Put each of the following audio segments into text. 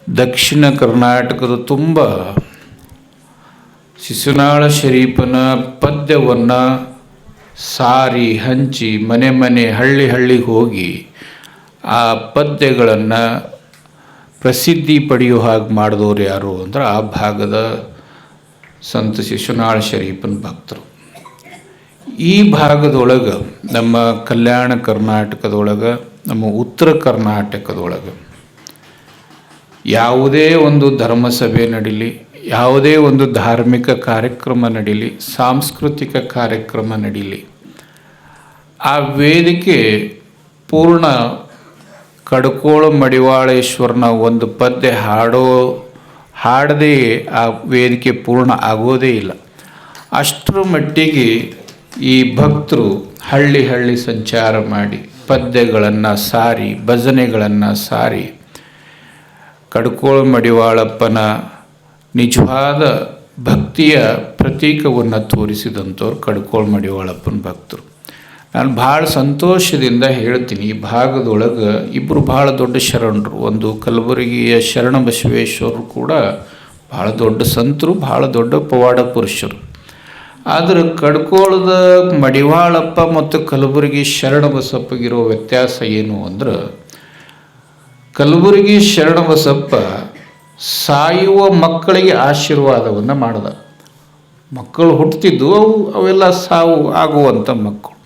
ದಕ್ಷಿಣ ಕರ್ನಾಟಕದ ತುಂಬ ಶಿಶುನಾಳ ಶರೀಫನ ಪದ್ಯವನ್ನು ಸಾರಿ ಹಂಚಿ ಮನೆ ಮನೆ ಹಳ್ಳಿ ಹಳ್ಳಿಗೆ ಹೋಗಿ ಆ ಪದ್ಯಗಳನ್ನು ಪ್ರಸಿದ್ಧಿ ಪಡೆಯೋ ಹಾಗೆ ಮಾಡಿದವರು ಯಾರು ಅಂದ್ರೆ ಆ ಭಾಗದ ಸಂತ ಶಿಶುನಾಳ ಶರೀಫನ ಭಕ್ತರು. ಈ ಭಾಗದೊಳಗೆ ನಮ್ಮ ಕಲ್ಯಾಣ ಕರ್ನಾಟಕದೊಳಗೆ, ನಮ್ಮ ಉತ್ತರ ಕರ್ನಾಟಕದೊಳಗೆ ಯಾವುದೇ ಒಂದು ಧರ್ಮಸಭೆ ನಡೀಲಿ, ಯಾವುದೇ ಒಂದು ಧಾರ್ಮಿಕ ಕಾರ್ಯಕ್ರಮ ನಡೀಲಿ, ಸಾಂಸ್ಕೃತಿಕ ಕಾರ್ಯಕ್ರಮ ನಡೀಲಿ, ಆ ವೇದಿಕೆ ಪೂರ್ಣ ಕಡ್ಕೋಳ ಮಡಿವಾಳೇಶ್ವರನ ಒಂದು ಪದ್ಯ ಹಾಡದೇ ಆ ವೇದಿಕೆ ಪೂರ್ಣ ಆಗೋದೇ ಇಲ್ಲ. ಅಷ್ಟರ ಮಟ್ಟಿಗೆ ಈ ಭಕ್ತರು ಹಳ್ಳಿ ಹಳ್ಳಿ ಸಂಚಾರ ಮಾಡಿ ಪದ್ಯಗಳನ್ನು ಸಾರಿ, ಭಜನೆಗಳನ್ನು ಸಾರಿ ಕಡ್ಕೋಳ ಮಡಿವಾಳಪ್ಪನ ನಿಜವಾದ ಭಕ್ತಿಯ ಪ್ರತೀಕವನ್ನು ತೋರಿಸಿದಂಥವ್ರು ಕಡ್ಕೋಳ ಮಡಿವಾಳಪ್ಪನ ಭಕ್ತರು. ನಾನು ಭಾಳ ಸಂತೋಷದಿಂದ ಹೇಳ್ತೀನಿ, ಈ ಭಾಗದೊಳಗೆ ಇಬ್ಬರು ಭಾಳ ದೊಡ್ಡ ಶರಣರು. ಒಂದು ಕಲಬುರಗಿಯ ಶರಣ ಬಸವೇಶ್ವರರು ಕೂಡ ಭಾಳ ದೊಡ್ಡ ಸಂತರು, ಭಾಳ ದೊಡ್ಡ ಪವಾಡ ಪುರುಷರು. ಆದರೆ ಕಡ್ಕೋಳದ ಮಡಿವಾಳಪ್ಪ ಮತ್ತು ಕಲಬುರಗಿ ಶರಣ ಬಸಪ್ಪಗಿರೋ ವ್ಯತ್ಯಾಸ ಏನು ಅಂದ್ರೆ, ಕಲಬುರಗಿ ಶರಣ ಬಸಪ್ಪ ಸಾಯುವ ಮಕ್ಕಳಿಗೆ ಆಶೀರ್ವಾದವನ್ನು ಮಾಡಿದ. ಮಕ್ಕಳು ಹುಟ್ಟುತ್ತಿದ್ದು ಅವೆಲ್ಲ ಸಾವು ಆಗುವಂಥ ಮಕ್ಕಳು.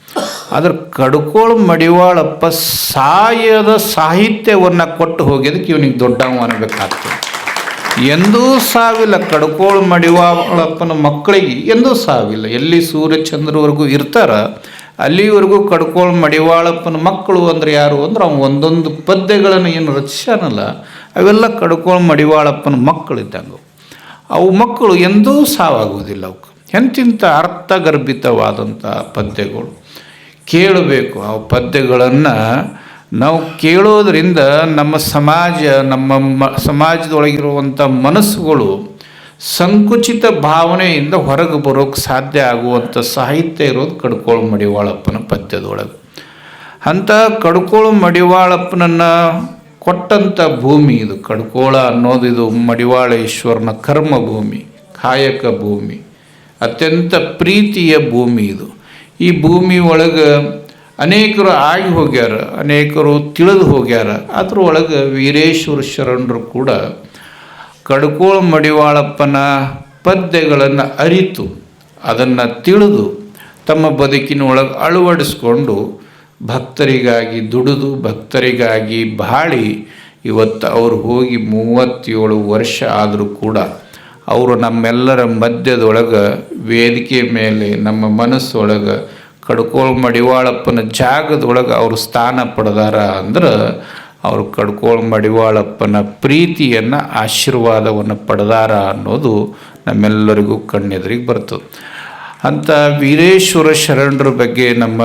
ಆದರೆ ಕಡ್ಕೋಳ ಮಡಿವಾಳಪ್ಪ ಸಾಯದ ಸಾಹಿತ್ಯವನ್ನು ಕೊಟ್ಟು ಹೋಗಿದ್ದಕ್ಕೆ ಇವನಿಗೆ ದೊಡ್ಡವ ಅನ್ನಬೇಕಾಗ್ತದೆ. ಎಂದೂ ಸಾವಿಲ್ಲ ಕಡ್ಕೋಳ ಮಡಿವಾಳಪ್ಪನ ಮಕ್ಕಳಿಗೆ, ಎಂದೂ ಸಾವಿಲ್ಲ. ಎಲ್ಲಿ ಸೂರ್ಯಚಂದ್ರವರೆಗೂ ಇರ್ತಾರ ಅಲ್ಲಿವರೆಗೂ ಕಡ್ಕೋಳ ಮಡಿವಾಳಪ್ಪನ ಮಕ್ಕಳು ಅಂದ್ರೆ ಯಾರು ಅಂದ್ರೆ ಅವ್ನು ಒಂದೊಂದು ಪದ್ಯಗಳನ್ನು ಏನು ರಚಿಸ್ಯಾನಲ್ಲ ಅವೆಲ್ಲ ಕಡ್ಕೋಳ ಮಡಿವಾಳಪ್ಪನ ಮಕ್ಕಳಿದ್ದಂಗೆ. ಅವು ಮಕ್ಕಳು ಎಂದೂ ಸಾವಾಗುವುದಿಲ್ಲ. ಅವಕ್ಕೆ ಎಂತಿಂಥ ಅರ್ಥಗರ್ಭಿತವಾದಂಥ ಪದ್ಯಗಳು ಕೇಳಬೇಕು. ಆ ಪದ್ಯಗಳನ್ನು ನಾವು ಕೇಳೋದ್ರಿಂದ ನಮ್ಮ ಸಮಾಜ, ನಮ್ಮ ಸಮಾಜದೊಳಗಿರುವಂಥ ಮನಸ್ಸುಗಳು ಸಂಕುಚಿತ ಭಾವನೆಯಿಂದ ಹೊರಗೆ ಬರೋಕ್ಕೆ ಸಾಧ್ಯ ಆಗುವಂಥ ಸಾಹಿತ್ಯ ಇರೋದು ಕಡ್ಕೋಳ ಮಡಿವಾಳಪ್ಪನ ಪದ್ಯದೊಳಗೆ. ಅಂಥ ಕಡ್ಕೋಳ ಮಡಿವಾಳಪ್ಪನನ್ನು ಕೊಟ್ಟಂಥ ಭೂಮಿ ಇದು. ಕಡ್ಕೋಳ ಅನ್ನೋದು ಇದು ಮಡಿವಾಳೇಶ್ವರನ ಕರ್ಮ ಭೂಮಿ, ಕಾಯಕ ಭೂಮಿ, ಅತ್ಯಂತ ಪ್ರೀತಿಯ ಭೂಮಿ ಇದು. ಈ ಭೂಮಿ ಒಳಗೆ ಅನೇಕರು ಆಗಿ ಹೋಗ್ಯಾರ, ಅನೇಕರು ತಿಳಿದು ಹೋಗ್ಯಾರ. ಅದರೊಳಗೆ ವೀರೇಶ್ವರ ಶರಣರು ಕೂಡ ಕಡ್ಕೋಳ ಮಡಿವಾಳಪ್ಪನ ಪದ್ಯಗಳನ್ನು ಅರಿತು ಅದನ್ನು ತಿಳಿದು ತಮ್ಮ ಬದುಕಿನೊಳಗೆ ಅಳವಡಿಸ್ಕೊಂಡು ಭಕ್ತರಿಗಾಗಿ ದುಡಿದು, ಭಕ್ತರಿಗಾಗಿ ಬಾಳಿ ಇವತ್ತು ಅವರು ಹೋಗಿ 37 ವರ್ಷ ಆದರೂ ಕೂಡ ಅವರು ನಮ್ಮೆಲ್ಲರ ಮಧ್ಯದೊಳಗೆ ವೇದಿಕೆ ಮೇಲೆ ನಮ್ಮ ಮನಸ್ಸೊಳಗೆ ಕಡ್ಕೋಳ ಮಡಿವಾಳಪ್ಪನ ಜಾಗದೊಳಗೆ ಅವರು ಸ್ಥಾನ ಪಡೆದಾರ ಅಂದ್ರೆ ಅವರು ಕಡ್ಕೋಳ ಮಡಿವಾಳಪ್ಪನ ಪ್ರೀತಿಯನ್ನು, ಆಶೀರ್ವಾದವನ್ನು ಪಡೆದಾರ ಅನ್ನೋದು ನಮ್ಮೆಲ್ಲರಿಗೂ ಕಣ್ಣೆದುರಿಗೆ ಬರ್ತದೆ. ಅಂಥ ವೀರೇಶ್ವರ ಶರಣರ ಬಗ್ಗೆ ನಮ್ಮ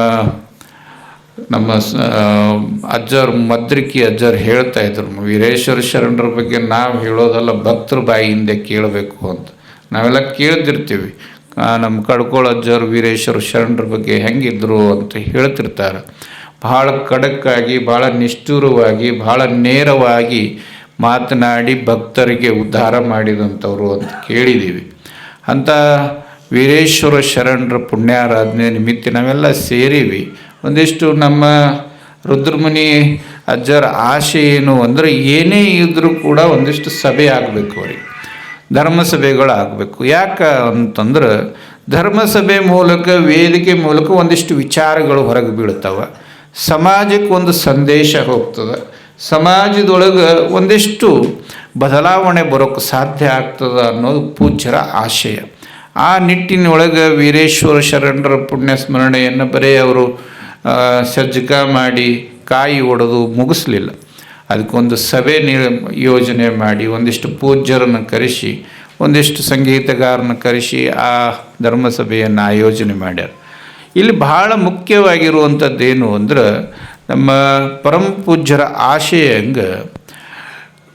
ಅಜ್ಜರು, ಮದ್ರಿಕಿ ಅಜ್ಜರು ಹೇಳ್ತಾ ಇದ್ರು, ವೀರೇಶ್ವರ ಶರಣರ ಬಗ್ಗೆ ನಾವು ಹೇಳೋದಲ್ಲ, ಭಕ್ತರ ಬಾಯಿಯಿಂದ ಕೇಳಬೇಕು ಅಂತ. ನಾವೆಲ್ಲ ಕೇಳ್ತಿರ್ತೀವಿ, ನಮ್ಮ ಕಡ್ಕೋಳ ಅಜ್ಜರು ವೀರೇಶ್ವರ ಶರಣರ ಬಗ್ಗೆ ಹೆಂಗಿದ್ರು ಅಂತ ಹೇಳ್ತಿರ್ತಾರೆ. ಭಾಳ ಖಡಕ್ಕಾಗಿ, ಭಾಳ ನಿಷ್ಠುರವಾಗಿ, ಭಾಳ ನೇರವಾಗಿ ಮಾತನಾಡಿ ಭಕ್ತರಿಗೆ ಉದ್ಧಾರ ಮಾಡಿದಂಥವ್ರು ಅಂತ ಕೇಳಿದ್ದೀವಿ. ಅಂಥ ವೀರೇಶ್ವರ ಶರಣರ ಪುಣ್ಯಾರಾಧನೆ ನಿಮಿತ್ತ ನಾವೆಲ್ಲ ಸೇರೀವಿ. ಒಂದಿಷ್ಟು ನಮ್ಮ ರುದ್ರಮುನಿ ಅಜ್ಜರ ಆಶೆ ಏನು ಅಂದರೆ, ಏನೇ ಇದ್ದರೂ ಕೂಡ ಒಂದಿಷ್ಟು ಸಭೆ ಆಗಬೇಕು, ಅವ್ರಿಗೆ ಧರ್ಮಸಭೆಗಳಾಗಬೇಕು. ಯಾಕೆ ಅಂತಂದ್ರೆ ಧರ್ಮಸಭೆ ಮೂಲಕ, ವೇದಿಕೆ ಮೂಲಕ ಒಂದಿಷ್ಟು ವಿಚಾರಗಳು ಹೊರಗೆ ಬೀಳ್ತವೆ, ಸಮಾಜಕ್ಕೆ ಒಂದು ಸಂದೇಶ ಹೋಗ್ತದೆ, ಸಮಾಜದೊಳಗೆ ಒಂದಿಷ್ಟು ಬದಲಾವಣೆ ಬರೋಕ್ಕೆ ಸಾಧ್ಯ ಆಗ್ತದೆ ಅನ್ನೋದು ಪೂಜ್ಯರ ಆಶಯ. ಆ ನಿಟ್ಟಿನೊಳಗೆ ವೀರೇಶ್ವರ ಶರಣರ ಪುಣ್ಯ ಸ್ಮರಣೆಯನ್ನು ಬರೀ ಅವರು ಸಜ್ಜಕ ಮಾಡಿ ಕಾಯಿ ಒಡೆದು ಮುಗಿಸ್ಲಿಲ್ಲ. ಅದಕ್ಕೊಂದು ಸಭೆ ಯೋಜನೆ ಮಾಡಿ ಒಂದಿಷ್ಟು ಪೂಜ್ಯರನ್ನು ಕರೆಸಿ, ಒಂದಿಷ್ಟು ಸಂಗೀತಗಾರನ ಕರೆಸಿ ಆ ಧರ್ಮಸಭೆಯನ್ನು ಆಯೋಜನೆ ಮಾಡ್ಯಾರ. ಇಲ್ಲಿ ಭಾಳ ಮುಖ್ಯವಾಗಿರುವಂಥದ್ದೇನು ಅಂದ್ರೆ, ನಮ್ಮ ಪರಮ ಪೂಜ್ಯರ ಆಶಯ ಹಂಗೆ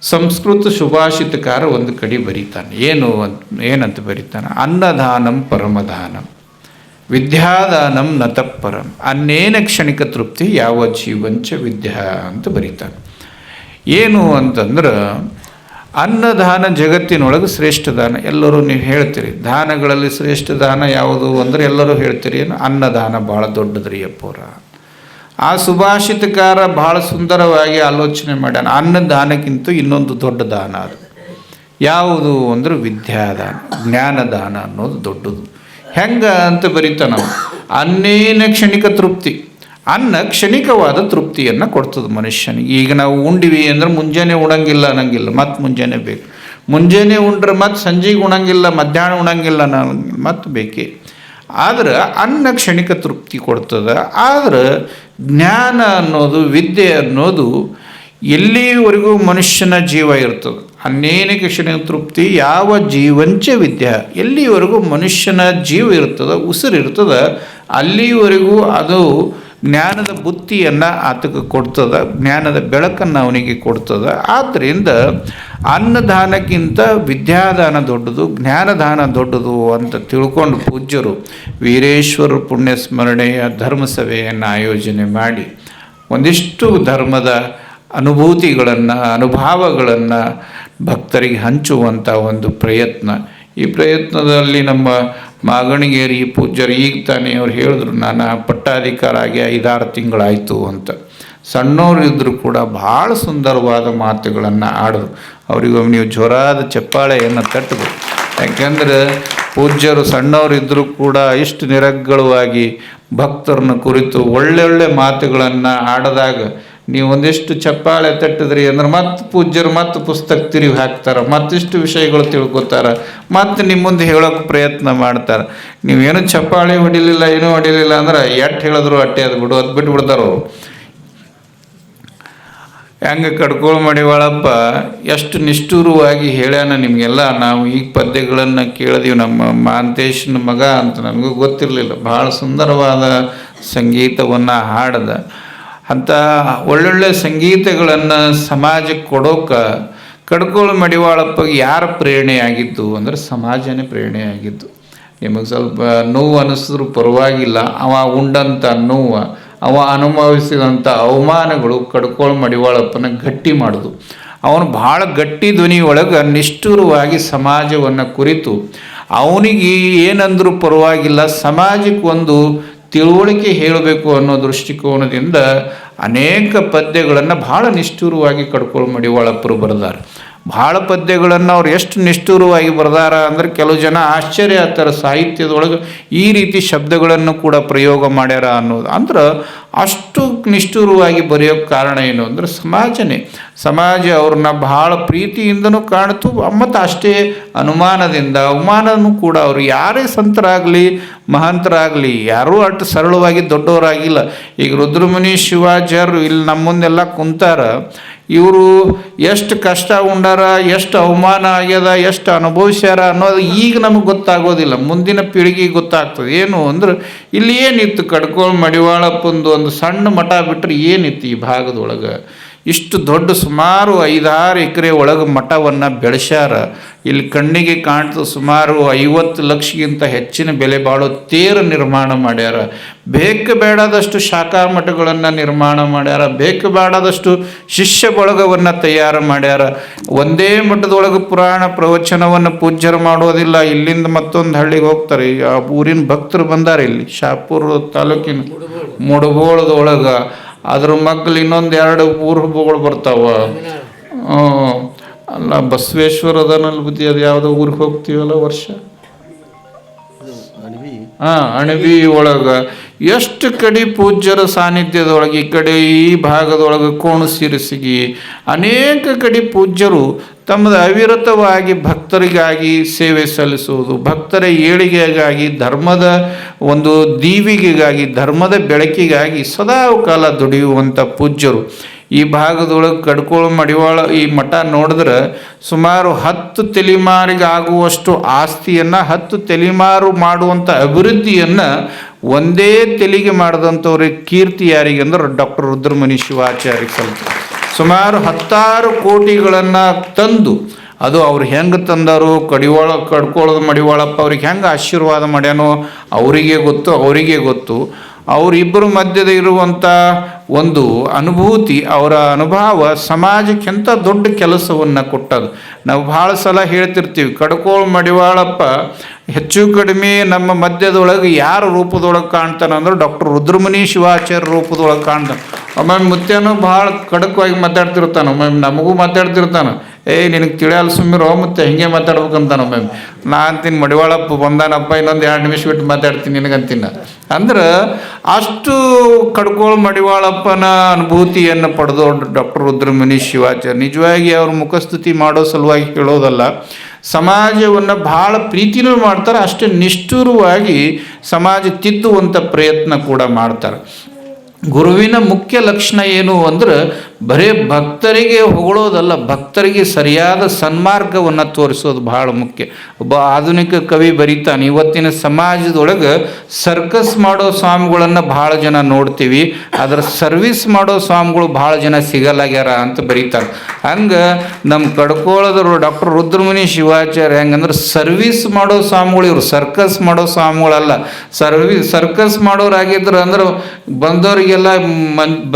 ಸಂಸ್ಕೃತ ಸುಭಾಷಿತಕಾರ ಒಂದು ಕಡೆ ಬರೀತಾನೆ. ಏನಂತ ಬರೀತಾನೆ? ಅನ್ನದಾನಂ ಪರಮದಾನಂ ವಿದ್ಯಾದಾನಂ ನತಃಪರಂ ಅನ್ನೇನ ಕ್ಷಣಿಕ ತೃಪ್ತಿ ಯಾವ ಜೀವಂಚ ವಿದ್ಯಾ ಅಂತ ಬರೀತಾನೆ. ಏನು ಅಂತಂದ್ರೆ, ಅನ್ನದಾನ ಜಗತ್ತಿನೊಳಗೆ ಶ್ರೇಷ್ಠ ದಾನ. ಎಲ್ಲರೂ ನೀವು ಹೇಳ್ತೀರಿ ದಾನಗಳಲ್ಲಿ ಶ್ರೇಷ್ಠ ದಾನ ಯಾವುದು ಅಂದರೆ ಎಲ್ಲರೂ ಹೇಳ್ತೀರಿ ಏನು ಅನ್ನದಾನ ಭಾಳ ದೊಡ್ಡದ್ರಿ ಅಪ್ಪೋರ. ಆ ಸುಭಾಷಿತಕಾರ ಭಾಳ ಸುಂದರವಾಗಿ ಆಲೋಚನೆ ಮಾಡ್ಯಾನ. ಅನ್ನದಾನಕ್ಕಿಂತ ಇನ್ನೊಂದು ದೊಡ್ಡ ದಾನ ಅದು ಯಾವುದು ಅಂದರೆ ವಿದ್ಯಾದಾನ, ಜ್ಞಾನದಾನ ಅನ್ನೋದು ದೊಡ್ಡದು. ಹೆಂಗೆ ಅಂತ ಬರೀತಾನ ನಾವು. ಅನ್ನೇನ ಕ್ಷಣಿಕ ತೃಪ್ತಿ. ಅನ್ನ ಕ್ಷಣಿಕವಾದ ತೃಪ್ತಿಯನ್ನು ಕೊಡ್ತದೆ ಮನುಷ್ಯನಿಗೆ. ಈಗ ನಾವು ಉಂಡಿವಿ ಅಂದ್ರೆ ಮುಂಜಾನೆ ಉಣಂಗಿಲ್ಲ ಅನ್ನಂಗಿಲ್ಲ, ಮತ್ತು ಮುಂಜಾನೆ ಬೇಕು. ಮುಂಜಾನೆ ಉಂಡ್ರೆ ಮತ್ತು ಸಂಜೆಗೆ ಉಣಂಗಿಲ್ಲ, ಮಧ್ಯಾಹ್ನ ಉಣಂಗಿಲ್ಲ ಮತ್ತು ಬೇಕೇ. ಆದ್ರೆ ಅನ್ನ ಕ್ಷಣಿಕ ತೃಪ್ತಿ ಕೊಡ್ತದೆ. ಆದ್ರೆ ಜ್ಞಾನ ಅನ್ನೋದು, ವಿದ್ಯೆ ಅನ್ನೋದು ಎಲ್ಲಿವರೆಗೂ ಮನುಷ್ಯನ ಜೀವ ಇರ್ತದೆ. ಅನ್ನೇನಕ ಕ್ಷಣಿಕ ತೃಪ್ತಿ ಯಾವ ಜೀವಂಚ ವಿದ್ಯೆ, ಎಲ್ಲಿವರೆಗೂ ಮನುಷ್ಯನ ಜೀವ ಇರ್ತದೆ, ಉಸಿರಿರ್ತದೆ, ಅಲ್ಲಿವರೆಗೂ ಅದು ಜ್ಞಾನದ ಬುತ್ತಿಯನ್ನು ಆತಕ್ಕೆ ಕೊಡ್ತದೆ, ಜ್ಞಾನದ ಬೆಳಕನ್ನು ಅವನಿಗೆ ಕೊಡ್ತದೆ. ಆದ್ದರಿಂದ ಅನ್ನದಾನಕ್ಕಿಂತ ವಿದ್ಯಾದಾನ ದೊಡ್ಡದು, ಜ್ಞಾನದಾನ ದೊಡ್ಡದು ಅಂತ ತಿಳ್ಕೊಂಡು ಪೂಜ್ಯರು ವೀರೇಶ್ವರ ಪುಣ್ಯ ಸ್ಮರಣೆಯ ಧರ್ಮಸಭೆಯನ್ನು ಆಯೋಜನೆ ಮಾಡಿ ಒಂದಿಷ್ಟು ಧರ್ಮದ ಅನುಭೂತಿಗಳನ್ನು, ಅನುಭವಗಳನ್ನು ಭಕ್ತರಿಗೆ ಹಂಚುವಂಥ ಒಂದು ಪ್ರಯತ್ನ. ಈ ಪ್ರಯತ್ನದಲ್ಲಿ ನಮ್ಮ ಮಾಗಣಿಗೇರಿ ಪೂಜ್ಯರು ಈಗ ತಾನೇ ಅವ್ರು ಹೇಳಿದ್ರು, ನಾನು ಪಟ್ಟಾಧಿಕಾರ ಆಗಿ 5-6 ತಿಂಗಳಾಯಿತು ಅಂತ. ಸಣ್ಣವರು ಇದ್ದರೂ ಕೂಡ ಭಾಳ ಸುಂದರವಾದ ಮಾತುಗಳನ್ನು ಆಡಿದ್ರು. ಅವರಿಗೊಮ್ಮೆ ನೀವು ಜೋರಾದ ಚಪ್ಪಾಳೆಯನ್ನು ತಟ್ಟಬೇಕು. ಯಾಕೆಂದ್ರೆ ಪೂಜ್ಯರು ಸಣ್ಣವರಿದ್ದರೂ ಕೂಡ ಇಷ್ಟು ನಿರರ್ಗಳವಾಗಿ ಭಕ್ತರನ್ನ ಕುರಿತು ಒಳ್ಳೊಳ್ಳೆ ಮಾತುಗಳನ್ನು ಆಡಿದಾಗ ನೀವು ಒಂದಿಷ್ಟು ಚಪ್ಪಾಳೆ ತಟ್ಟಿದ್ರಿ ಅಂದ್ರೆ ಮತ್ತೆ ಪೂಜ್ಯರು ಮತ್ತೆ ಪುಸ್ತಕ ತಿರುಗಿ ಹಾಕ್ತಾರೆ, ಮತ್ತಿಷ್ಟು ವಿಷಯಗಳು ತಿಳ್ಕೊತಾರೆ, ಮತ್ತೆ ನಿಮ್ಮ ಮುಂದೆ ಹೇಳೋಕೆ ಪ್ರಯತ್ನ ಮಾಡ್ತಾರೆ. ನೀವೇನು ಚಪ್ಪಾಳೆ ಹೊಡಿಲಿಲ್ಲ, ಏನೂ ಹೊಡಿಲಿಲ್ಲ ಅಂದ್ರೆ ಎಟ್ಟು ಹೇಳಿದ್ರು ಅಟ್ಟೆ ಅದು ಬಿಡು, ಅದು ಬಿಟ್ಟು ಬಿಡ್ತಾರೆ ಅವರು. ಹೆಂಗೆ ಕಡ್ಕೋಳು ಮಡಿವಾಳಪ್ಪ ಎಷ್ಟು ನಿಷ್ಠುರವಾಗಿ ಹೇಳ್ಯಾನ ನಿಮಗೆಲ್ಲ. ನಾವು ಈ ಪದ್ಯಗಳನ್ನು ಕೇಳಿದೀವಿ. ನಮ್ಮ ಮಾಂತೇಶನ ಮಗ ಅಂತ ನನಗೂ ಗೊತ್ತಿರಲಿಲ್ಲ, ಭಾಳ ಸುಂದರವಾದ ಸಂಗೀತವನ್ನು ಹಾಡಿದ. ಅಂಥ ಒಳ್ಳೊಳ್ಳೆ ಸಂಗೀತಗಳನ್ನು ಸಮಾಜಕ್ಕೆ ಕೊಡೋಕೆ ಕಡ್ಕೋಳು ಮಡಿವಾಳಪ್ಪಗೆ ಯಾರು ಪ್ರೇರಣೆಯಾಗಿದ್ದು ಅಂದರೆ ಸಮಾಜನೇ ಪ್ರೇರಣೆಯಾಗಿದ್ದು. ನಿಮಗೆ ಸ್ವಲ್ಪ ನೋವು ಅನ್ನಿಸಿದ್ರು ಪರವಾಗಿಲ್ಲ, ಅವ ಉಂಡಂಥ ನೋವು, ಅವ ಅನುಭವಿಸಿದಂಥ ಅವಮಾನಗಳು ಕಡ್ಕೋಳು ಮಡಿವಾಳಪ್ಪನ ಗಟ್ಟಿ ಮಾಡೋದು. ಅವನು ಭಾಳ ಗಟ್ಟಿ ಧ್ವನಿಯೊಳಗೆ ನಿಷ್ಠುರವಾಗಿ ಸಮಾಜವನ್ನು ಕುರಿತು ಅವನಿಗೆ ಏನಂದರೂ ಪರವಾಗಿಲ್ಲ, ಸಮಾಜಕ್ಕೆ ಒಂದು ತಿಳುವಳಿಕೆ ಹೇಳಬೇಕು ಅನ್ನೋ ದೃಷ್ಟಿಕೋನದಿಂದ ಅನೇಕ ಪದ್ಯಗಳನ್ನು ಭಾಳ ನಿಷ್ಠುರವಾಗಿ ಕಡ್ಕೋಳು ಮಡಿವಾಳಪ್ಪರು ಬರೆದಾರೆ. ಭಾಳ ಪದ್ಯಗಳನ್ನು ಅವ್ರು ಎಷ್ಟು ನಿಷ್ಠುರವಾಗಿ ಬರೆದಾರ ಅಂದರೆ ಕೆಲವು ಜನ ಆಶ್ಚರ್ಯ ಆಗ್ತಾರೆ, ಸಾಹಿತ್ಯದೊಳಗೆ ಈ ರೀತಿ ಶಬ್ದಗಳನ್ನು ಕೂಡ ಪ್ರಯೋಗ ಮಾಡ್ಯಾರ ಅನ್ನೋದು. ಅಂದ್ರೆ ಅಷ್ಟು ನಿಷ್ಠುರವಾಗಿ ಬರೆಯೋಕ್ಕೆ ಕಾರಣ ಏನು ಅಂದರೆ ಸಮಾಜ ಅವ್ರನ್ನ ಭಾಳ ಪ್ರೀತಿಯಿಂದನೂ ಕಾಣ್ತು, ಮತ್ತು ಅಷ್ಟೇ ಅನುಮಾನದಿಂದ ಅವಮಾನನೂ ಕೂಡ. ಅವರು ಯಾರೇ ಸಂತರಾಗಲಿ ಮಹಂತರಾಗಲಿ ಯಾರೂ ಅಷ್ಟು ಸರಳವಾಗಿ ದೊಡ್ಡವರಾಗಿಲ್ಲ. ಈಗ ರುದ್ರಮುನಿ ಶಿವಾಚಾರ್ಯರು ಇಲ್ಲಿ ನಮ್ಮ ಮುಂದೆಲ್ಲ ಕುಂತಾರ. ಇವರು ಎಷ್ಟು ಕಷ್ಟ ಉಂಡಾರ, ಎಷ್ಟು ಅವಮಾನ ಆಗ್ಯದ, ಎಷ್ಟು ಅನುಭವಿಸ್ಯಾರ ಅನ್ನೋದು ಈಗ ನಮಗೆ ಗೊತ್ತಾಗೋದಿಲ್ಲ, ಮುಂದಿನ ಪೀಳಿಗೆಗೆ ಗೊತ್ತಾಗ್ತದೆ. ಏನು ಅಂದ್ರೆ ಇಲ್ಲಿ ಏನಿತ್ತು, ಕಡ್ಕೋಳು ಮಡಿವಾಳಪ್ಪಂದು ಒಂದು ಸಣ್ಣ ಮಠ ಬಿಟ್ಟರೆ ಏನಿತ್ತು ಈ ಭಾಗದೊಳಗೆ. ಇಷ್ಟು ದೊಡ್ಡ ಸುಮಾರು 5-6 ಎಕರೆ ಒಳಗೆ ಮಠವನ್ನು ಬೆಳೆಸ್ಯಾರ. ಇಲ್ಲಿ ಕಣ್ಣಿಗೆ ಕಾಣ್ತದೆ ಸುಮಾರು 50 ಲಕ್ಷಕ್ಕಿಂತ ಹೆಚ್ಚಿನ ಬೆಲೆ ಬಾಳೋ ತೇರು ನಿರ್ಮಾಣ ಮಾಡ್ಯಾರ. ಬೇಕು ಬೇಡಾದಷ್ಟು ಶಾಖಾ ಮಠಗಳನ್ನು ನಿರ್ಮಾಣ ಮಾಡ್ಯಾರ. ಬೇಕು ಬೇಡಾದಷ್ಟು ಶಿಷ್ಯ ಬಳಗವನ್ನು ತಯಾರು ಮಾಡ್ಯಾರ. ಒಂದೇ ಮಠದೊಳಗೆ ಪುರಾಣ ಪ್ರವಚನವನ್ನು ಪೂಜ್ಯರು ಮಾಡೋದಿಲ್ಲ. ಇಲ್ಲಿಂದ ಮತ್ತೊಂದು ಹಳ್ಳಿಗೆ ಹೋಗ್ತಾರೆ. ಆ ಊರಿನ ಭಕ್ತರು ಬಂದಾರೆ ಇಲ್ಲಿ ಶಾಪುರ ತಾಲೂಕಿನ ಮುಡಬೋಳದೊಳಗೆ. ಅದ್ರ ಮಗ್ಗಲು ಇನ್ನೊಂದು 2 ಊರುಗಳು ಬರ್ತಾವ. ಅಲ್ಲ ಬಸವೇಶ್ವರ ಅದನಲ್ಲಿ ಬುದ್ಧಿ, ಅದು ಯಾವುದೋ ಊರಿಗೆ ಹೋಗ್ತೀವಲ್ಲ ವರ್ಷ, ಅಣಬಿ ಒಳಗೆ ಎಷ್ಟು ಕಡೆ ಪೂಜ್ಯರ ಸಾನ್ನಿಧ್ಯದೊಳಗೆ, ಈ ಕಡೆ ಈ ಭಾಗದೊಳಗೆ ಕೋಣಸಿರಿಸಿಗಿ ಅನೇಕ ಕಡೆ ಪೂಜ್ಯರು ತಮ್ಮದು ಅವಿರತವಾಗಿ ಭಕ್ತರಿಗಾಗಿ ಸೇವೆ ಸಲ್ಲಿಸುವುದು, ಭಕ್ತರ ಏಳಿಗೆಗಾಗಿ, ಧರ್ಮದ ಒಂದು ದೀವಿಗೆಗಾಗಿ, ಧರ್ಮದ ಬೆಳಕಿಗಾಗಿ ಸದಾ ಕಾಲ ದುಡಿಯುವಂಥ ಪೂಜ್ಯರು. ಈ ಭಾಗದೊಳಗೆ ಕಡ್ಕೋಳು ಮಡಿವಾಳ ಈ ಮಠ ನೋಡಿದ್ರೆ ಸುಮಾರು 10 ತಲೆಮಾರಿಗೆ ಆಗುವಷ್ಟು ಆಸ್ತಿಯನ್ನು, 10 ತಲೆಮಾರು ಮಾಡುವಂಥ ಅಭಿವೃದ್ಧಿಯನ್ನು ಒಂದೇ ತೆಲಿಗೆ ಮಾಡಿದಂಥವ್ರಿಗೆ ಕೀರ್ತಿ ಯಾರಿಗೆ ಅಂದ್ರೆ ಡಾಕ್ಟರ್ ರುದ್ರಮುನಿ ಶಿವಾಚಾರ್ಯ ಸಲ್ತ. ಸುಮಾರು 16 ಕೋಟಿಗಳನ್ನು ತಂದು, ಅದು ಅವ್ರು ಹೆಂಗೆ ತಂದರು, ಕಡ್ಕೋಳದ ಮಡಿವಾಳಪ್ಪ ಅವ್ರಿಗೆ ಹೆಂಗೆ ಆಶೀರ್ವಾದ ಮಾಡ್ಯಾನೋ ಅವರಿಗೆ ಗೊತ್ತು. ಅವರಿಬ್ಬರ ಮಧ್ಯದ ಇರುವಂಥ ಒಂದು ಅನುಭೂತಿ, ಅವರ ಅನುಭವ ಸಮಾಜಕ್ಕಿಂತ ದೊಡ್ಡ ಕೆಲಸವನ್ನು ಕೊಟ್ಟದು. ನಾವು ಭಾಳ ಸಲ ಹೇಳ್ತಿರ್ತೀವಿ, ಕಡ್ಕೋಳ ಮಡಿವಾಳಪ್ಪ ಹೆಚ್ಚು ಕಡಿಮೆ ನಮ್ಮ ಮಧ್ಯದೊಳಗೆ ಯಾರ ರೂಪದೊಳಗೆ ಕಾಣ್ತಾನೆ ಅಂದ್ರೆ ಡಾಕ್ಟರ್ ರುದ್ರಮುನಿ ಶಿವಾಚಾರ್ಯ ರೂಪದೊಳಗೆ ಕಾಣ್ತಾನೆ. ಒಮ್ಮೊಮ್ಮೆ ಮುತ್ಯನೂ ಭಾಳ ಖಡಕವಾಗಿ ಮಾತಾಡ್ತಿರ್ತಾನೆ, ಒಮ್ಮೊಮ್ಮೆ ನಮಗೂ ಮಾತಾಡ್ತಿರ್ತಾನೆ. ನಿನಗೆ ತಿಳಿಯಲ್ಲ ಸುಮ್ಮಿರೋ ಮತ್ತೆ ಹಿಂಗೆ ಮಾತಾಡ್ಬೇಕಂತಾನೆ. ಒಮ್ಮೊಮ್ಮೆ ನಾ ಅಂತೀನಿ ಮಡಿವಾಳಪ್ಪ ಬಂದಾನಪ್ಪ, ಇನ್ನೊಂದು 2 ನಿಮಿಷ ಬಿಟ್ಟು ಮಾತಾಡ್ತೀನಿ ನಿನಗಂತೀನಿ. ಅಂದ್ರೆ ಅಷ್ಟು ಕಡ್ಕೋಳ ಮಡಿವಾಳಪ್ಪನ ಅನುಭೂತಿಯನ್ನು ಪಡೆದೋಡು ಡಾಕ್ಟರ್ ರುದ್ರಮುನಿ ಶಿವಾಚಾರ್ಯ. ನಿಜವಾಗಿ ಅವ್ರ ಮುಖಸ್ತುತಿ ಮಾಡೋ ಸಲುವಾಗಿ ಹೇಳೋದಲ್ಲ, ಸಮಾಜವನ್ನು ಭಾಳ ಪ್ರೀತಿನೂ ಮಾಡ್ತಾರೆ, ಅಷ್ಟೇ ನಿಷ್ಠುರವಾಗಿ ಸಮಾಜ ತಿದ್ದುವಂಥ ಪ್ರಯತ್ನ ಕೂಡ ಮಾಡ್ತಾರೆ. ಗುರುವಿನ ಮುಖ್ಯ ಲಕ್ಷಣ ಏನು ಅಂದ್ರೆ ಬರೀ ಭಕ್ತರಿಗೆ ಹೊಗಳೋದಲ್ಲ, ಭಕ್ತರಿಗೆ ಸರಿಯಾದ ಸನ್ಮಾರ್ಗವನ್ನು ತೋರಿಸೋದು ಭಾಳ ಮುಖ್ಯ. ಒಬ್ಬ ಆಧುನಿಕ ಕವಿ ಬರೀತಾನೆ, ಇವತ್ತಿನ ಸಮಾಜದೊಳಗೆ ಸರ್ಕಸ್ ಮಾಡೋ ಸ್ವಾಮಿಗಳನ್ನು ಭಾಳ ಜನ ನೋಡ್ತೀವಿ, ಅದರ ಸರ್ವಿಸ್ ಮಾಡೋ ಸ್ವಾಮಿಗಳು ಭಾಳ ಜನ ಸಿಗಲಾಗ್ಯಾರ ಅಂತ ಬರೀತಾರೆ. ಹಂಗೆ ನಮ್ಮ ಕಡ್ಕೋಳದರು ಡಾಕ್ಟರ್ ರುದ್ರಮುನಿ ಶಿವಾಚಾರ್ಯ ಹೆಂಗಂದ್ರೆ ಸರ್ವಿಸ್ ಮಾಡೋ ಸ್ವಾಮಿಗಳು, ಇವರು ಸರ್ಕಸ್ ಮಾಡೋ ಸ್ವಾಮಿಗಳಲ್ಲ. ಸರ್ಕಸ್ ಮಾಡೋರಾಗಿದ್ರು ಅಂದ್ರೆ ಬಂದವರಿಗೆಲ್ಲ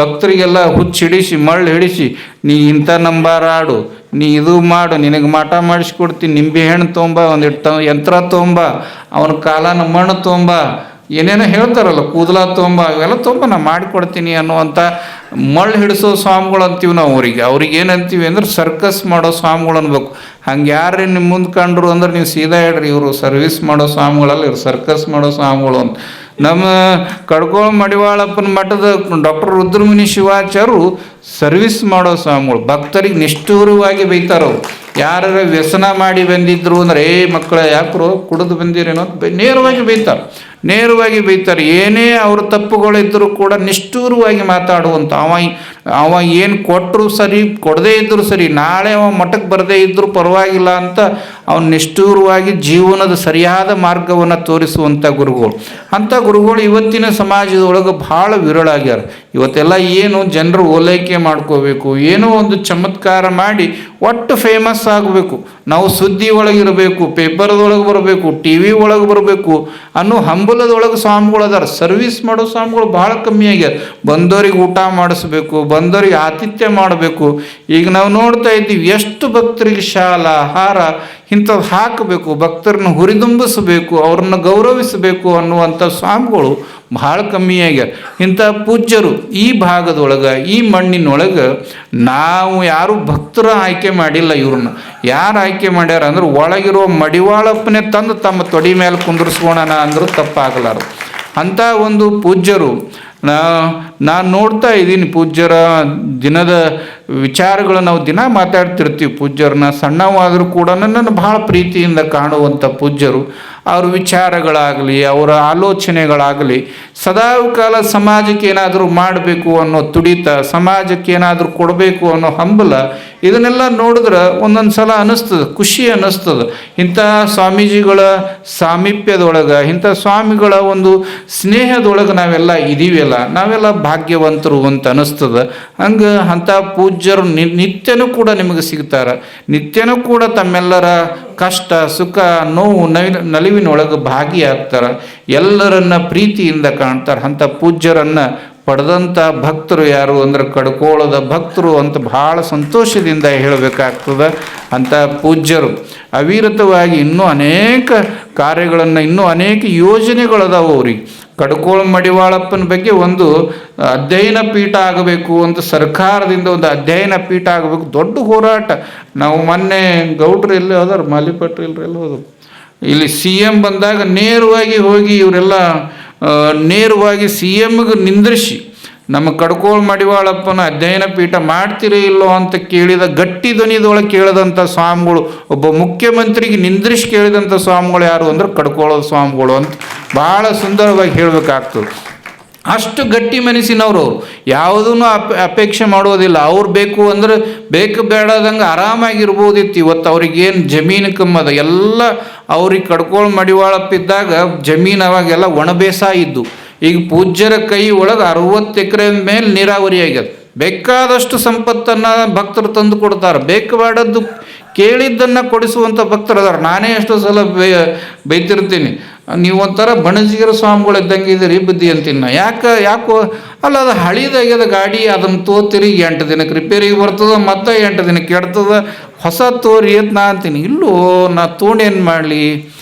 ಭಕ್ತರಿಗೆಲ್ಲ ಹುಚ್ಚಿಡಿಸಿ ಮಳ್ಳು ಹಿಡಿಸಿ, ನೀ ಇಂಥ ನಂಬಾರ ಆಡು, ನೀ ಇದು ಮಾಡು, ನಿನಗೆ ಮಾಟ ಮಾಡಿಸ್ಕೊಡ್ತೀನಿ, ನಿಂಬೆ ಹಣ್ಣು ತೊಂಬ, ಒಂದಿಟ್ಟು ಯಂತ್ರ ತೊಂಬ, ಅವನ ಕಾಲನ ಮಣ್ಣು ತೊಂಬ, ಏನೇನೋ ಹೇಳ್ತಾರಲ್ಲ, ಕೂದಲ ತೊಂಬ, ಇವೆಲ್ಲ ತೊಂಬ ನಾ ಮಾಡಿಕೊಡ್ತೀನಿ ಅನ್ನುವಂಥ ಮಳ್ಳು ಹಿಡಿಸೋ ಸ್ವಾಮಿಗಳು ಅಂತೀವಿ ನಾವು. ಅವ್ರಿಗೆ ಏನಂತೀವಿ ಅಂದ್ರೆ ಸರ್ಕಸ್ ಮಾಡೋ ಸ್ವಾಮಿಗಳು ಅನ್ಬೇಕು. ಹಂಗೆ ಯಾರೇ ನಿಮ್ಮ ಮುಂದೆ ಕಂಡ್ರು ಅಂದ್ರೆ ನೀವು ಸೀದಾ ಹೇಳ್ರಿ, ಇವರು ಸರ್ವಿಸ್ ಮಾಡೋ ಸ್ವಾಮಿಗಳಲ್ಲ, ಇವ್ರು ಸರ್ಕಸ್ ಮಾಡೋ ಸ್ವಾಮಿಗಳು ಅಂತ. ನಮ್ಮ ಕಡ್ಕೋಳ ಮಡಿವಾಳಪ್ಪನ ಮಠದ ಡಾಕ್ಟರ್ ರುದ್ರಮುನಿ ಶಿವಾಚಾರ್ಯರು ಸರ್ವಿಸ್ ಮಾಡೋ ಸ್ವಾಮಿಗಳು, ಭಕ್ತರಿಗೆ ನಿಷ್ಠೂರವಾಗಿ ಬೈತಾರವ್ರು. ಯಾರ ವ್ಯಸನ ಮಾಡಿ ಬಂದಿದ್ರು ಅಂದ್ರೆ ಮಕ್ಕಳ ಯಾಕರು ಕುಡಿದು ಬಂದಿರೇನೋ ನೇರವಾಗಿ ಬೈತಾರೆ. ಏನೇ ಅವ್ರ ತಪ್ಪುಗಳಿದ್ದರೂ ಕೂಡ ನಿಷ್ಠೂರವಾಗಿ ಮಾತಾಡುವಂಥ, ಅವ ಏನು ಕೊಟ್ಟರು ಸರಿ, ಕೊಡದೇ ಇದ್ದರೂ ಸರಿ, ನಾಳೆ ಅವ ಮಠಕ್ಕೆ ಬರದೇ ಇದ್ದರೂ ಪರವಾಗಿಲ್ಲ ಅಂತ ಅವನು ನಿಷ್ಠೂರವಾಗಿ ಜೀವನದ ಸರಿಯಾದ ಮಾರ್ಗವನ್ನು ತೋರಿಸುವಂಥ ಗುರುಗಳು. ಅಂಥ ಗುರುಗಳು ಇವತ್ತಿನ ಸಮಾಜದೊಳಗೆ ಭಾಳ ವಿರಳಾಗ್ಯಾರ. ಇವತ್ತೆಲ್ಲ ಏನು ಜನರು ಓಲೈಕೆ ಮಾಡ್ಕೋಬೇಕು, ಏನೋ ಒಂದು ಚಮತ್ಕಾರ ಮಾಡಿ ಒಟ್ಟು ಫೇಮಸ್ ಆಗಬೇಕು, ನಾವು ಸುದ್ದಿ ಒಳಗಿರಬೇಕು, ಪೇಪರ್ದೊಳಗೆ ಬರಬೇಕು, ಟಿ ವಿ ಒಳಗೆ ಬರಬೇಕು ಅನ್ನೋ ಹಂಬಲದೊಳಗೆ ಸ್ವಾಮಿಗಳು ಅದಾರ. ಸರ್ವಿಸ್ ಮಾಡೋ ಸ್ವಾಮಿಗಳು ಭಾಳ ಕಮ್ಮಿ ಆಗ್ಯಾರ. ಬಂದವರಿಗೆ ಊಟ ಮಾಡಿಸ್ಬೇಕು, ಬಂದವರಿಗೆ ಆತಿಥ್ಯ ಮಾಡಬೇಕು. ಈಗ ನಾವು ನೋಡ್ತಾ ಇದ್ದೀವಿ ಎಷ್ಟು ಭಕ್ತರಿಗೆ ಶಾಲ ಆಹಾರ ಇಂಥದ್ದು ಹಾಕಬೇಕು, ಭಕ್ತರನ್ನ ಹುರಿದುಂಬಿಸಬೇಕು, ಅವ್ರನ್ನ ಗೌರವಿಸಬೇಕು ಅನ್ನುವಂಥ ಸ್ವಾಮಿಗಳು ಭಾಳ ಕಮ್ಮಿ ಆಗ್ಯಾರ. ಇಂಥ ಪೂಜ್ಯರು ಈ ಭಾಗದೊಳಗೆ, ಈ ಮಣ್ಣಿನೊಳಗೆ ನಾವು ಯಾರು ಭಕ್ತರ ಆಯ್ಕೆ ಮಾಡಿಲ್ಲ. ಇವ್ರನ್ನ ಯಾರು ಆಯ್ಕೆ ಮಾಡ್ಯಾರ ಅಂದ್ರೆ ಒಳಗಿರೋ ಮಡಿವಾಳಪ್ಪನೇ ತಂದು ತಮ್ಮ ತೊಡಿ ಮೇಲೆ ಕುಂದಿರಿಸ್ಕೋಣ ಅಂದರೂ ತಪ್ಪಾಗಲಾರು. ಅಂಥ ಒಂದು ಪೂಜ್ಯರು ನಾನು ನೋಡ್ತಾ ಇದ್ದೀನಿ. ಪೂಜ್ಯರ ದಿನದ ವಿಚಾರಗಳು ನಾವು ದಿನ ಮಾತಾಡ್ತಿರ್ತೀವಿ. ಪೂಜ್ಯರನ್ನ ಸಣ್ಣವಾದರೂ ಕೂಡ ನನ್ನನ್ನು ಭಾಳ ಪ್ರೀತಿಯಿಂದ ಕಾಣುವಂಥ ಪೂಜ್ಯರು. ಅವ್ರ ವಿಚಾರಗಳಾಗಲಿ, ಅವರ ಆಲೋಚನೆಗಳಾಗಲಿ ಸದಾಕಾಲ ಸಮಾಜಕ್ಕೆ ಏನಾದರೂ ಮಾಡಬೇಕು ಅನ್ನೋ ತುಡಿತ, ಸಮಾಜಕ್ಕೆ ಏನಾದರೂ ಕೊಡಬೇಕು ಅನ್ನೋ ಹಂಬಲ, ಇದನ್ನೆಲ್ಲ ನೋಡಿದ್ರೆ ಒಂದೊಂದು ಸಲ ಅನ್ನಿಸ್ತದೆ, ಖುಷಿ ಅನ್ನಿಸ್ತದೆ. ಇಂಥ ಸ್ವಾಮೀಜಿಗಳ ಸಾಮೀಪ್ಯದೊಳಗೆ, ಇಂಥ ಸ್ವಾಮಿಗಳ ಒಂದು ಸ್ನೇಹದೊಳಗೆ ನಾವೆಲ್ಲ ಇದೀವಲ್ಲ, ನಾವೆಲ್ಲ ಭಾಗ್ಯವಂತರು ಅಂತ ಅನ್ನಿಸ್ತದೆ. ಹಂಗೆ ಅಂಥ ಪೂಜ್ಯರು ನಿತ್ಯನೂ ಕೂಡ ನಿಮಗೆ ಸಿಗ್ತಾರೆ. ನಿತ್ಯನೂ ಕೂಡ ತಮ್ಮೆಲ್ಲರ ಕಷ್ಟ ಸುಖ ನೋವು ನಲಿವಿನೊಳಗೆ ಭಾಗಿಯಾಗ್ತಾರೆ. ಎಲ್ಲರನ್ನ ಪ್ರೀತಿಯಿಂದ ಕಾಣ್ತಾರೆ. ಅಂಥ ಪೂಜ್ಯರನ್ನು ಪಡೆದಂಥ ಭಕ್ತರು ಯಾರು ಅಂದ್ರೆ ಕಡ್ಕೋಳದ ಭಕ್ತರು ಅಂತ ಭಾಳ ಸಂತೋಷದಿಂದ ಹೇಳಬೇಕಾಗ್ತದೆ. ಅಂಥ ಪೂಜ್ಯರು ಅವಿರತವಾಗಿ ಇನ್ನೂ ಅನೇಕ ಕಾರ್ಯಗಳನ್ನು, ಇನ್ನೂ ಅನೇಕ ಯೋಜನೆಗಳದಾವು ಅವ್ರಿಗೆ. ಕಡ್ಕೋಳ ಮಡಿವಾಳಪ್ಪನ ಬಗ್ಗೆ ಒಂದು ಅಧ್ಯಯನ ಪೀಠ ಆಗಬೇಕು ಅಂತ ಸರ್ಕಾರದಿಂದ ಒಂದು ಅಧ್ಯಯನ ಪೀಠ ಆಗಬೇಕು. ದೊಡ್ಡ ಹೋರಾಟ. ನಾವು ಮೊನ್ನೆ ಗೌಡ್ರು ಎಲ್ಲಿ ಹೋದಾರ, ಮಾಲಿಪಟ್ರು ಇಲ್ರಿ ಎಲ್ಲ ಹೋದ್ರು, ಇಲ್ಲಿ CM ಬಂದಾಗ ನೇರವಾಗಿ ಹೋಗಿ ಇವರೆಲ್ಲ ನೇರವಾಗಿ CMಗೆ ನಿಂದ್ರಿಸಿ ನಮ್ಮ ಕಡ್ಕೋಳ ಮಡಿವಾಳಪ್ಪನ ಅಧ್ಯಯನ ಪೀಠ ಮಾಡ್ತೀರೋ ಇಲ್ಲೋ ಅಂತ ಕೇಳಿದ ಗಟ್ಟಿ ಧ್ವನಿದೊಳಗೆ ಕೇಳಿದಂಥ ಸ್ವಾಮಿಗಳು, ಒಬ್ಬ ಮುಖ್ಯಮಂತ್ರಿಗೆ ನಿಂದ್ರಿಸಿ ಕೇಳಿದಂಥ ಸ್ವಾಮಿಗಳು ಯಾರು ಅಂದ್ರೆ ಕಡ್ಕೋಳದ ಸ್ವಾಮಿಗಳು ಅಂತ ಭಾಳ ಸುಂದರವಾಗಿ ಹೇಳಬೇಕಾಗ್ತದೆ. ಅಷ್ಟು ಗಟ್ಟಿ ಮನಸ್ಸಿನವರು ಅವರು, ಯಾವುದೂ ಅಪೇಕ್ಷೆ ಮಾಡೋದಿಲ್ಲ. ಅವ್ರು ಬೇಕು ಅಂದ್ರೆ ಬೇಕು ಬೇಡದಂಗೆ ಆರಾಮಾಗಿರ್ಬೋದಿತ್ತು. ಇವತ್ತು ಅವ್ರಿಗೇನು ಜಮೀನು ಕಮ್ಮದ, ಎಲ್ಲ ಅವ್ರಿಗೆ ಕಡ್ಕೋಳ ಮಡಿವಾಳಪ್ಪಿದ್ದಾಗ ಜಮೀನು ಅವಾಗೆಲ್ಲ ಒಣ ಬೇಸಾಯ ಇದ್ದು. ಈಗ ಪೂಜ್ಯರ ಕೈ ಒಳಗೆ 60 ಎಕರೆ ಮೇಲೆ ನೀರಾವರಿ ಆಗ್ಯದ. ಬೇಕಾದಷ್ಟು ಸಂಪತ್ತನ್ನು ಭಕ್ತರು ತಂದು ಕೊಡ್ತಾರೆ. ಬೇಕು ಬೇಡದ್ದು ಕೇಳಿದ್ದನ್ನು ಕೊಡಿಸುವಂಥ ಭಕ್ತರು ಅದಾರ. ನಾನೇ ಎಷ್ಟೋ ಸಲ ಬೈತಿರ್ತೀನಿ, ನೀವು ಒಂಥರ ಬಣಜಿಗರ ಸ್ವಾಮಿಗಳು ಇದ್ದಂಗೆ ಇದ್ದೀರಿ ಬುದ್ಧಿ ಅಂತೀನಿ. ಯಾಕೋ ಅಲ್ಲ ಅದು ಹಳಿದಾಗ್ಯದ ಗಾಡಿ, ಅದನ್ನು ತೋತಿರಿ 8 ದಿನಕ್ಕೆ ರಿಪೇರಿಗೆ ಬರ್ತದೆ, ಮತ್ತು 8 ದಿನಕ್ಕೆ ಕೆಡ್ತದೆ, ಹೊಸ ತೋರಿ ಅಂತ ನಾ ಅಂತೀನಿ. ಇಲ್ಲೋ ನಾ ತೊಗೊಂಡೇನು ಮಾಡಲಿ,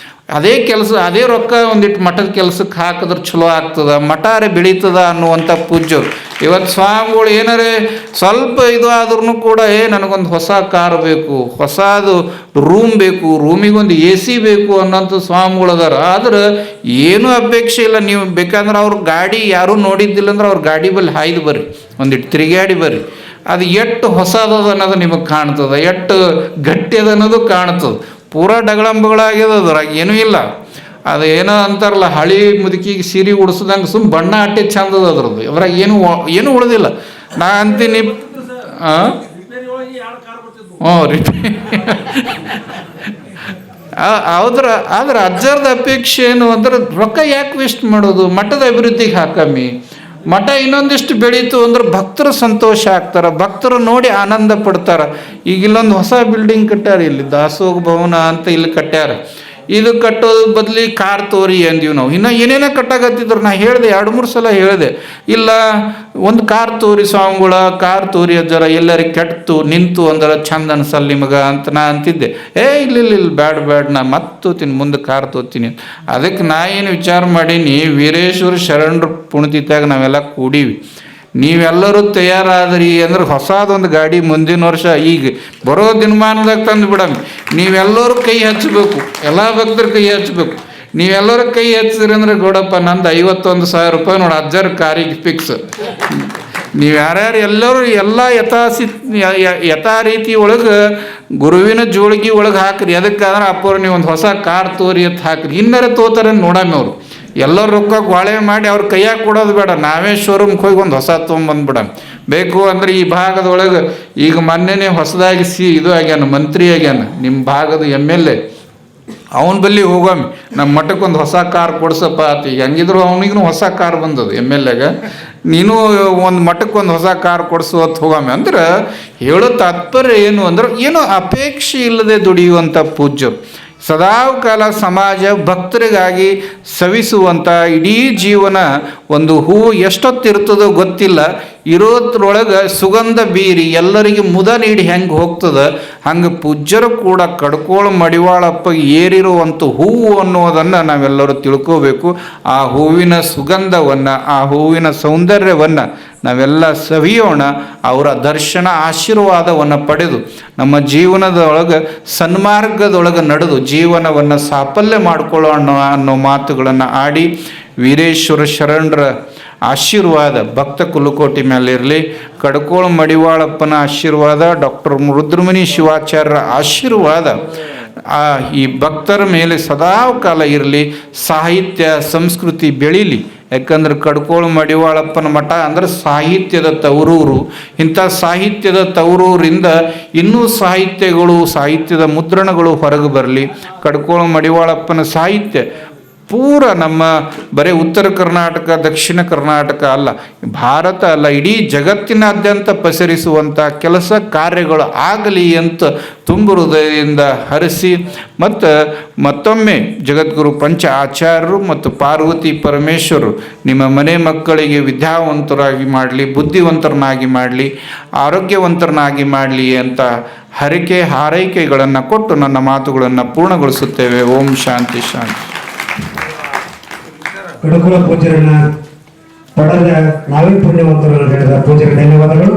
ಅದೇ ಕೆಲಸ ಅದೇ ರೊಕ್ಕ ಒಂದಿಟ್ಟು ಮಠದ ಕೆಲಸಕ್ಕೆ ಹಾಕಿದ್ರೆ ಚಲೋ ಆಗ್ತದೆ, ಮಠಾರೆ ಬೆಳೀತದ ಅನ್ನುವಂಥ ಪೂಜ್ಯರು. ಇವತ್ತು ಸ್ವಾಮಿಗಳು ಏನಾರೇ ಸ್ವಲ್ಪ ಇದು ಆದ್ರೂ ಕೂಡ ನನಗೊಂದು ಹೊಸ ಕಾರ್ ಬೇಕು, ಹೊಸದು ರೂಮ್ ಬೇಕು, ರೂಮಿಗೊಂದು AC ಬೇಕು ಅನ್ನೋಂಥ ಸ್ವಾಮಿಗಳು ಅದಾರ. ಆದ್ರೆ ಏನೂ ಅಪೇಕ್ಷೆ ಇಲ್ಲ. ನೀವು ಬೇಕಾದ್ರೆ ಅವ್ರ ಗಾಡಿ ಯಾರೂ ನೋಡಿದ್ದಿಲ್ಲ ಅಂದ್ರೆ ಅವ್ರ ಗಾಡಿ ಬಲ್ಲಿ ಹಾಯ್ದು ಬರ್ರಿ, ಒಂದಿಟ್ಟು ತಿರುಗಾಡಿ ಬರ್ರಿ, ಅದು ಎಷ್ಟು ಹೊಸದದ ಅನ್ನೋದು ನಿಮಗೆ ಕಾಣ್ತದೆ, ಎಷ್ಟು ಗಟ್ಟಿ ಅದ ಅನ್ನೋದು ಕಾಣ್ತದೆ. ಪೂರಾ ಡಗಳಂಬಗಳಾಗ್ಯದ, ಅದ್ರಾಗ ಏನೂ ಇಲ್ಲ. ಅದು ಏನೋ ಅಂತಾರಲ್ಲ, ಹಳಿ ಮುದುಕಿಗೆ ಸೀರೆ ಉಡಿಸ್ದಂಗೆ ಸುಮ್ಮ ಬಣ್ಣ ಅಟ್ಟೆ ಚಂದದ ಅದ್ರದ್ದು, ಅದ್ರಾಗ ಏನೂ ಉಳಿದಿಲ್ಲ. ನಾ ಅಂತೀನಿ ಆದ್ರೆ ಅಜ್ಜರದ ಅಪೇಕ್ಷೆ ಏನು ಅಂದ್ರೆ ರೊಕ್ಕ ಯಾಕೆ ವೇಸ್ಟ್ ಮಾಡೋದು, ಮಠದ ಅಭಿವೃದ್ಧಿಗೆ ಹಾಕಮ್ಮಿ. ಮಠ ಇನ್ನೊಂದಿಷ್ಟು ಬೆಳೀತು ಅಂದ್ರೆ ಭಕ್ತರು ಸಂತೋಷ ಆಗ್ತಾರೆ, ಭಕ್ತರು ನೋಡಿ ಆನಂದ ಪಡ್ತಾರೆ. ಈಗ ಇಲ್ಲೊಂದು ಹೊಸ ಬಿಲ್ಡಿಂಗ್ ಕಟ್ಟ್ಯಾರ, ಇಲ್ಲಿ ದಾಸೋಗ ಭವನ ಅಂತ ಇಲ್ಲಿ ಕಟ್ಟ್ಯಾರ. ಇದು ಕಟ್ಟೋದು ಬದಲಿ ಕಾರ್ ತೋರಿ ಅಂದೀವಿ ನಾವು. ಇನ್ನು ಏನೇನೋ ಕಟ್ಟಾಕತ್ತಿದ್ರು. ನಾ ಹೇಳಿದೆ 2-3 ಸಲ ಹೇಳಿದೆ, ಇಲ್ಲ ಒಂದು ಕಾರ್ ತೋರಿ ಸ್ವಾಮಿಗಳ, ಕಾರ್ ತೋರಿ ಅಜ್ಜರ, ಎಲ್ಲರೂ ಕೆಟ್ಟು ನಿಂತು ಅಂದ್ರೆ ಚಂದ ಅನ್ಸಲ್ಲ ನಿಮಗೆ ಅಂತ ನಾ ಅಂತಿದ್ದೆ. ಇಲ್ಲ ಬ್ಯಾಡ ನಾ ಮತ್ತೆ ಮುಂದೆ ಕಾರ್ ತೋತೀನಿ. ಅದಕ್ಕೆ ನಾ ಏನು ವಿಚಾರ ಮಾಡೀನಿ, ವೀರೇಶ್ವರ ಶರಣರು ಪುಣ್ಯತಿಥಿಯಾಗ ನಾವೆಲ್ಲ ಕೂಡೀವಿ, ನೀವೆಲ್ಲರೂ ತಯಾರಾದ್ರಿ ಅಂದ್ರೆ ಹೊಸದೊಂದು ಗಾಡಿ ಮುಂದಿನ ವರ್ಷ ಈಗ ಬರೋ ದಿನಮಾನದಾಗ ತಂದು ಬಿಡಮ್ಮಿ. ನೀವೆಲ್ಲರೂ ಕೈ ಹಚ್ಚಬೇಕು, ಎಲ್ಲ ಭಕ್ತರು ಕೈ ಹಚ್ಚಬೇಕು. ನೀವೆಲ್ಲರೂ ಕೈ ಹಚ್ಚಿದ್ರಿ ಅಂದ್ರೆ ಗೌಡಪ್ಪ ನಂದು 51,000 ರೂಪಾಯಿ ನೋಡಿ ಅಜ್ಜರ ಕಾರಿಗೆ ಫಿಕ್ಸ್. ನೀವು ಯಾರ್ಯಾರು ಎಲ್ಲರೂ ಎಲ್ಲ ಯಥಾ ರೀತಿ ಒಳಗೆ ಗುರುವಿನ ಜೋಳಿಗೆ ಒಳಗೆ ಹಾಕ್ರಿ. ಅದಕ್ಕಾದ್ರೆ ಅಪ್ಪವ್ರು ನೀವು ಒಂದು ಹೊಸ ಕಾರ್ ತೋರಿ ಅಂತ ಹಾಕ್ರಿ, ಇನ್ನರೇ ತೋತಾರೆ ನೋಡಮ್ಮಿ. ಅವರು ಎಲ್ಲರೂ ರೊಕ್ಕ ಗೋಳೆ ಮಾಡಿ ಅವ್ರ ಕೈಯಾಗ ಕೊಡೋದು ಬೇಡ, ನಾವೇ ಶೋರೂಮ್ಗೆ ಹೋಗಿ ಒಂದು ಹೊಸ ತೊಗೊಂಬಂದ್ಬಿಡೋಣ. ಬೇಕು ಅಂದರೆ ಈ ಭಾಗದೊಳಗೆ ಈಗ ಮೊನ್ನೆನೇ ಹೊಸದಾಗಿ ಇದು ಆಗ್ಯಾನ, ಮಂತ್ರಿ ಆಗ್ಯಾನ ನಿಮ್ಮ ಭಾಗದ MLA, ಅವನ ಬಲ್ಲಿ ಹೋಗಮ್ಮಿ, ನಮ್ಮ ಮಠಕ್ಕೊಂದು ಹೊಸ ಕಾರ್ ಕೊಡ್ಸಪ್ಪ ಆತ. ಈಗ ಹಂಗಿದ್ರು ಅವನಿಗೂ ಹೊಸ ಕಾರ್ ಬಂದದು MLAಗ, ನೀನು ಒಂದು ಮಠಕ್ಕೊಂದು ಹೊಸ ಕಾರ್ ಕೊಡಿಸು ಅಂತ ಹೋಗಮ್ಮಿ. ಅಂದ್ರೆ ಹೇಳೋ ತಾತ್ಪರ್ಯ ಏನು ಅಂದ್ರೆ ಏನೋ ಅಪೇಕ್ಷೆ ಇಲ್ಲದೆ ದುಡಿಯುವಂಥ ಪೂಜ್ಯರು, ಸದಾಕಾಲ ಸಮಾಜ ಭಕ್ತರಿಗಾಗಿ ಸವಿಸುವಂಥ ಇಡೀ ಜೀವನ. ಒಂದು ಹೂವು ಎಷ್ಟೊತ್ತಿರ್ತದೋ ಗೊತ್ತಿಲ್ಲ, ಇರೋದ್ರೊಳಗೆ ಸುಗಂಧ ಬೀರಿ ಎಲ್ಲರಿಗೆ ಮುದ ನೀಡಿ ಹೆಂಗೆ ಹೋಗ್ತದೆ, ಹಂಗೆ ಪೂಜ್ಯರು ಕೂಡ ಕಡ್ಕೋಳು ಮಡಿವಾಳಪ್ಪ ಏರಿರುವಂಥ ಹೂವು ಅನ್ನೋದನ್ನು ನಾವೆಲ್ಲರೂ ತಿಳ್ಕೋಬೇಕು. ಆ ಹೂವಿನ ಸುಗಂಧವನ್ನು, ಆ ಹೂವಿನ ಸೌಂದರ್ಯವನ್ನು ನಾವೆಲ್ಲ ಸವಿಯೋಣ. ಅವರ ದರ್ಶನ ಆಶೀರ್ವಾದವನ್ನು ಪಡೆದು ನಮ್ಮ ಜೀವನದೊಳಗೆ ಸನ್ಮಾರ್ಗದೊಳಗೆ ನಡೆದು ಜೀವನವನ್ನು ಸಾಫಲ್ಯ ಮಾಡಿಕೊಳ್ಳೋಣ ಅನ್ನೋ ಮಾತುಗಳನ್ನು ಆಡಿ, ವೀರೇಶ್ವರ ಶರಣರ ಆಶೀರ್ವಾದ ಭಕ್ತ ಕುಲಕೋಟಿ ಮೇಲೆ ಇರಲಿ. ಕಡ್ಕೋಳು ಮಡಿವಾಳಪ್ಪನ ಆಶೀರ್ವಾದ, ಡಾಕ್ಟರ್ ರುದ್ರಮುನಿ ಶಿವಾಚಾರ್ಯರ ಆಶೀರ್ವಾದ ಈ ಭಕ್ತರ ಮೇಲೆ ಸದಾ ಕಾಲ ಇರಲಿ. ಸಾಹಿತ್ಯ ಸಂಸ್ಕೃತಿ ಬೆಳೀಲಿ. ಯಾಕಂದ್ರೆ ಕಡ್ಕೋಳು ಮಡಿವಾಳಪ್ಪನ ಮಠ ಅಂದ್ರೆ ಸಾಹಿತ್ಯದ ತವರೂರು. ಇಂಥ ಸಾಹಿತ್ಯದ ತವರೂರಿಂದ ಇನ್ನೂ ಸಾಹಿತ್ಯದ ಮುದ್ರಣಗಳು ಹೊರಗೆ ಬರಲಿ. ಕಡ್ಕೋಳು ಮಡಿವಾಳಪ್ಪನ ಸಾಹಿತ್ಯ ಪೂರ ನಮ್ಮ ಬರೀ ಉತ್ತರ ಕರ್ನಾಟಕ ದಕ್ಷಿಣ ಕರ್ನಾಟಕ ಅಲ್ಲ, ಭಾರತ ಅಲ್ಲ, ಇಡೀ ಜಗತ್ತಿನಾದ್ಯಂತ ಪಸರಿಸುವಂಥ ಕೆಲಸ ಕಾರ್ಯಗಳು ಆಗಲಿ ಅಂತ ತುಂಬ ಹೃದಯದಿಂದ ಹರಿಸಿ, ಮತ್ತು ಮತ್ತೊಮ್ಮೆ ಜಗದ್ಗುರು ಪಂಚ ಆಚಾರ್ಯರು ಮತ್ತು ಪಾರ್ವತಿ ಪರಮೇಶ್ವರರು ನಿಮ್ಮ ಮನೆ ಮಕ್ಕಳಿಗೆ ವಿದ್ಯಾವಂತರಾಗಿ ಮಾಡಲಿ, ಬುದ್ಧಿವಂತರನ್ನಾಗಿ ಮಾಡಲಿ, ಆರೋಗ್ಯವಂತರನ್ನಾಗಿ ಮಾಡಲಿ ಅಂತ ಹಾರೈಕೆಗಳನ್ನು ಕೊಟ್ಟು ನನ್ನ ಮಾತುಗಳನ್ನು ಪೂರ್ಣಗೊಳಿಸುತ್ತೇವೆ. ಓಂ ಶಾಂತಿ ಶಾಂತಿ. ಕಡಕುಲ ಪೂಜ್ಯರನ್ನ ಪಡೆದ ನಾವೇ ಪುಣ್ಯವಂತರನ್ನು ಹೇಳಿದ ಪೂಜ್ಯರ ಧನ್ಯವಾದಗಳು.